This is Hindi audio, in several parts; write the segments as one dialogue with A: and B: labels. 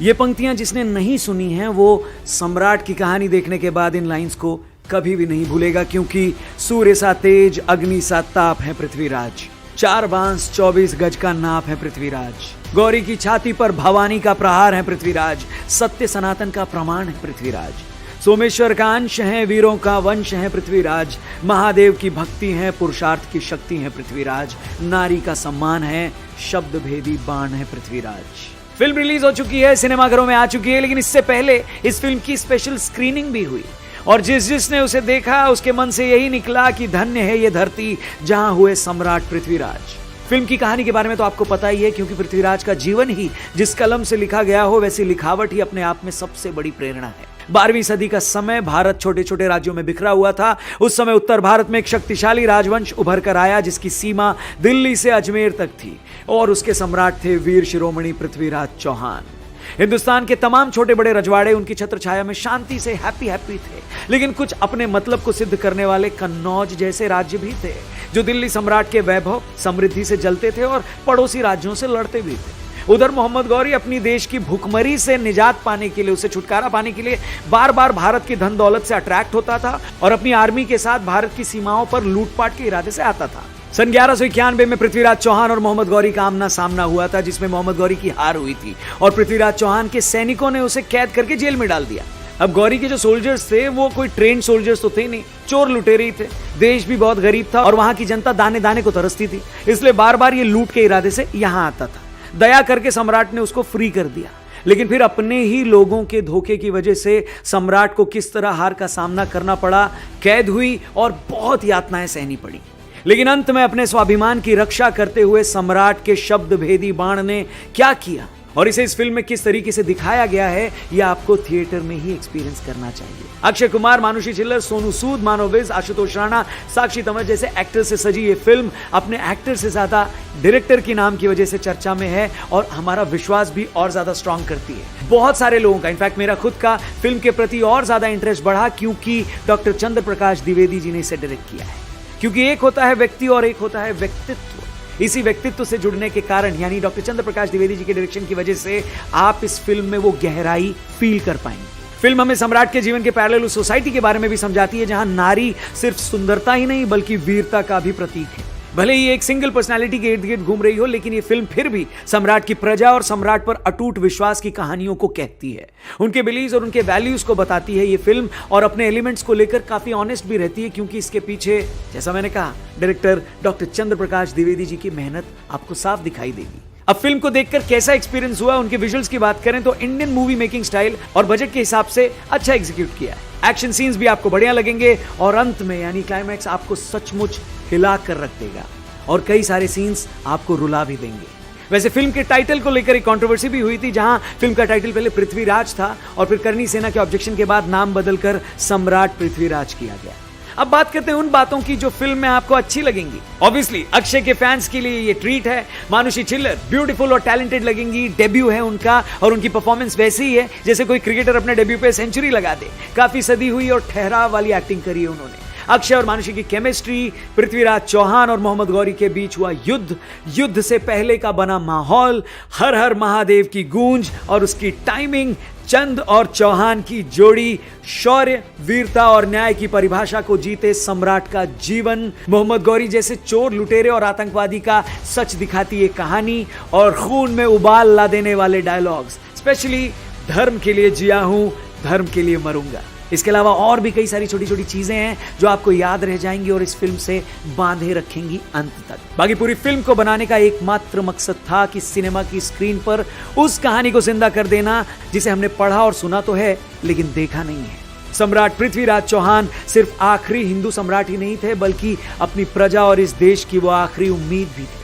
A: ये पंक्तियां जिसने नहीं सुनी हैं वो सम्राट की कहानी देखने के बाद इन लाइंस को कभी भी नहीं भूलेगा, क्योंकि सूर्य सा तेज अग्नि सा ताप है पृथ्वीराज, 4 बांस 24 गज का नाप है पृथ्वीराज, गौरी की छाती पर भवानी का प्रहार है पृथ्वीराज, सत्य सनातन का प्रमाण है पृथ्वीराज, सोमेश्वर का अंश है, वीरों का वंश है पृथ्वीराज, महादेव की भक्ति है, पुरुषार्थ की शक्ति है पृथ्वीराज, नारी का सम्मान है, शब्द भेदी बाण है पृथ्वीराज। फिल्म रिलीज हो चुकी है, सिनेमाघरों में आ चुकी है, लेकिन इससे पहले इस फिल्म की स्पेशल स्क्रीनिंग भी हुई और जिसने उसे देखा उसके मन से यही निकला कि धन्य है ये धरती जहां हुए सम्राट पृथ्वीराज। फिल्म की कहानी के बारे में तो आपको पता ही है, क्योंकि पृथ्वीराज का जीवन ही जिस कलम से लिखा गया हो वैसी लिखावट ही अपने आप में सबसे बड़ी प्रेरणा है। 12वीं सदी का समय, भारत छोटे छोटे राज्यों में बिखरा हुआ था। उस समय उत्तर भारत में एक शक्तिशाली राजवंश उभर कर आया जिसकी सीमा दिल्ली से अजमेर तक थी और उसके सम्राट थे वीर शिरोमणि पृथ्वीराज चौहान। हिंदुस्तान के तमाम छोटे बड़े रजवाड़े उनकी छत्र छाया में शांति से हैप्पी थे, लेकिन कुछ अपने मतलब को सिद्ध करने वाले कन्नौज जैसे राज्य भी थे जो दिल्ली सम्राट के वैभव समृद्धि से जलते थे और पड़ोसी राज्यों से लड़ते भी थे। उधर मोहम्मद गौरी अपनी देश की भुखमरी से निजात पाने के लिए, उसे छुटकारा पाने के लिए बार बार भारत की धन दौलत से अट्रैक्ट होता था और अपनी आर्मी के साथ भारत की सीमाओं पर लूटपाट के इरादे से आता था। सन 1191 में पृथ्वीराज चौहान और मोहम्मद गौरी का आमना सामना हुआ था, जिसमें मोहम्मद गौरी की हार हुई थी और पृथ्वीराज चौहान के सैनिकों ने उसे कैद करके जेल में डाल दिया। अब गौरी के जो सोल्जर्स थे वो कोई ट्रेंड सोल्जर्स तो थे नहीं, चोर लुटेरे ही थे। देश भी बहुत गरीब था और वहां की जनता दाने दाने को तरसती थी, इसलिए बार बार ये लूट के इरादे से यहां आता था। दया करके सम्राट ने उसको फ्री कर दिया, लेकिन फिर अपने ही लोगों के धोखे की वजह से सम्राट को किस तरह हार का सामना करना पड़ा, कैद हुई और बहुत यातनाएं सहनी पड़ी। लेकिन अंत में अपने स्वाभिमान की रक्षा करते हुए सम्राट के शब्द भेदी बाण ने क्या किया और इसे इस फिल्म में किस तरीके से दिखाया गया है, यह आपको थिएटर में ही एक्सपीरियंस करना चाहिए। अक्षय कुमार, मानुषी छिल्लर, सोनू सूद, मानव विज, आशुतोष राणा, साक्षी तंवर जैसे एक्टर से सजी ये फिल्म अपने एक्टर से ज्यादा डायरेक्टर के नाम की वजह से चर्चा में है और हमारा विश्वास भी और ज्यादा स्ट्रांग करती है। बहुत सारे लोगों का, इनफैक्ट मेरा खुद का फिल्म के प्रति और ज्यादा इंटरेस्ट बढ़ा क्योंकि डॉक्टर चंद्र प्रकाश द्विवेदी जी ने इसे डायरेक्ट किया है। क्योंकि एक होता है व्यक्ति और एक होता है व्यक्तित्व। इसी व्यक्तित्व से जुड़ने के कारण यानी डॉक्टर चंद्र प्रकाश द्विवेदी जी के डायरेक्शन की वजह से आप इस फिल्म में वो गहराई फील कर पाएंगे। फिल्म हमें सम्राट के जीवन के पैरेलल उस सोसाइटी के बारे में भी समझाती है जहां नारी सिर्फ सुंदरता ही नहीं बल्कि वीरता का भी प्रतीक है। भले ही एक सिंगल पर्सनालिटी के इर्द गिर्द घूम रही हो, लेकिन ये फिल्म फिर भी सम्राट की प्रजा और सम्राट पर अटूट विश्वास की कहानियों को कहती है, उनके बिलीव्स और उनके वैल्यूज को बताती है ये फिल्म और अपने एलिमेंट्स को लेकर काफी ऑनेस्ट भी रहती है, क्योंकि इसके पीछे, जैसा मैंने कहा, डायरेक्टर डॉक्टर चंद्र प्रकाश द्विवेदी जी की मेहनत आपको साफ दिखाई देगी। अब फिल्म को देखकर कैसा एक्सपीरियंस हुआ, उनके विजुअल्स की बात करें तो इंडियन मूवी मेकिंग स्टाइल और बजट के हिसाब से अच्छा एग्जीक्यूट किया है। एक्शन सीन्स भी आपको बढ़िया लगेंगे और अंत में यानी क्लाइमैक्स आपको सचमुच हिला कर रख देगा और कई सारे सीन्स आपको रुला भी देंगे। वैसे फिल्म के टाइटल को लेकर एक कंट्रोवर्सी भी हुई थी, जहां फिल्म का टाइटल पहले पृथ्वीराज था और फिर करनी सेना के ऑब्जेक्शन के बाद नाम बदलकर सम्राट पृथ्वीराज किया गया। अब बात करते हैं उन बातों की जो फिल्म में आपको अच्छी लगेंगी। ऑब्वियसली अक्षय के फैंस के लिए ये ट्रीट है। मानुषी छिल्लर ब्यूटीफुल और टैलेंटेड लगेंगी, डेब्यू है उनका और उनकी परफॉर्मेंस वैसी ही है जैसे कोई क्रिकेटर अपने डेब्यू पे सेंचुरी लगा दे। काफी सदी हुई और ठहराव वाली एक्टिंग करी है उन्होंने। अक्षय और मानुषी की केमिस्ट्री, पृथ्वीराज चौहान और मोहम्मद गौरी के बीच हुआ युद्ध से पहले का बना माहौल, हर हर महादेव की गूंज और उसकी टाइमिंग, चंद और चौहान की जोड़ी, शौर्य, वीरता और न्याय की परिभाषा को जीते सम्राट का जीवन, मोहम्मद गौरी जैसे चोर, लुटेरे और आतंकवादी का सच दिखाती ये कहानी और खून में उबाल ला देने वाले डायलॉग्स, स्पेशली धर्म के लिए जिया हूं, धर्म के लिए मरूंगा। इसके अलावा और भी कई सारी छोटी छोटी चीजें हैं जो आपको याद रह जाएंगी और इस फिल्म से बांधे रखेंगी अंत तक। बाकी पूरी फिल्म को बनाने का एकमात्र मकसद था कि सिनेमा की स्क्रीन पर उस कहानी को जिंदा कर देना जिसे हमने पढ़ा और सुना तो है लेकिन देखा नहीं है। सम्राट पृथ्वीराज चौहान सिर्फ आखिरी हिंदू सम्राट ही नहीं थे बल्कि अपनी प्रजा और इस देश की वो आखिरी उम्मीद भी थे।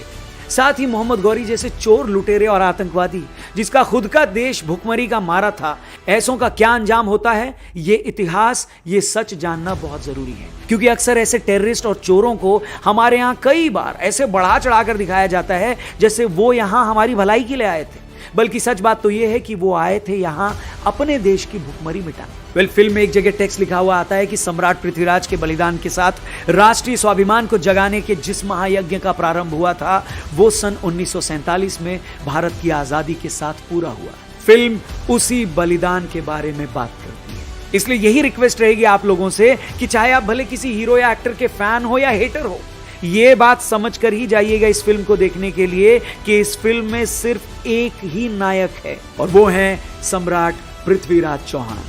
A: साथ ही मोहम्मद गौरी जैसे चोर, लुटेरे और आतंकवादी जिसका खुद का देश भुखमरी का मारा था, ऐसों का क्या अंजाम होता है, ये इतिहास, ये सच जानना बहुत जरूरी है। क्योंकि अक्सर ऐसे टेररिस्ट और चोरों को हमारे यहाँ कई बार ऐसे बढ़ा चढ़ाकर दिखाया जाता है जैसे वो यहाँ हमारी भलाई के लिए आए थे, बल्कि सच बात तो ये है कि वो आए थे यहाँ अपने देश की भुखमरी मिटाने। फिल्म में एक जगह टेक्स्ट लिखा हुआ आता है कि सम्राट पृथ्वीराज के बलिदान के साथ राष्ट्रीय स्वाभिमान को जगाने के जिस महायज्ञ का प्रारंभ हुआ था वो सन 1947 में भारत की आजादी के साथ पूरा हुआ। फिल्म उसी बलिदान के बारे में बात करती है। इसलिए यही रिक्वेस्ट रहेगी आप लोगों से कि चाहे आप भले किसी हीरो या एक्टर के फैन हो या हेटर हो, ये बात समझ कर ही जाइएगा इस फिल्म को देखने के लिए कि इस फिल्म में सिर्फ एक ही नायक है और वो है सम्राट पृथ्वीराज चौहान।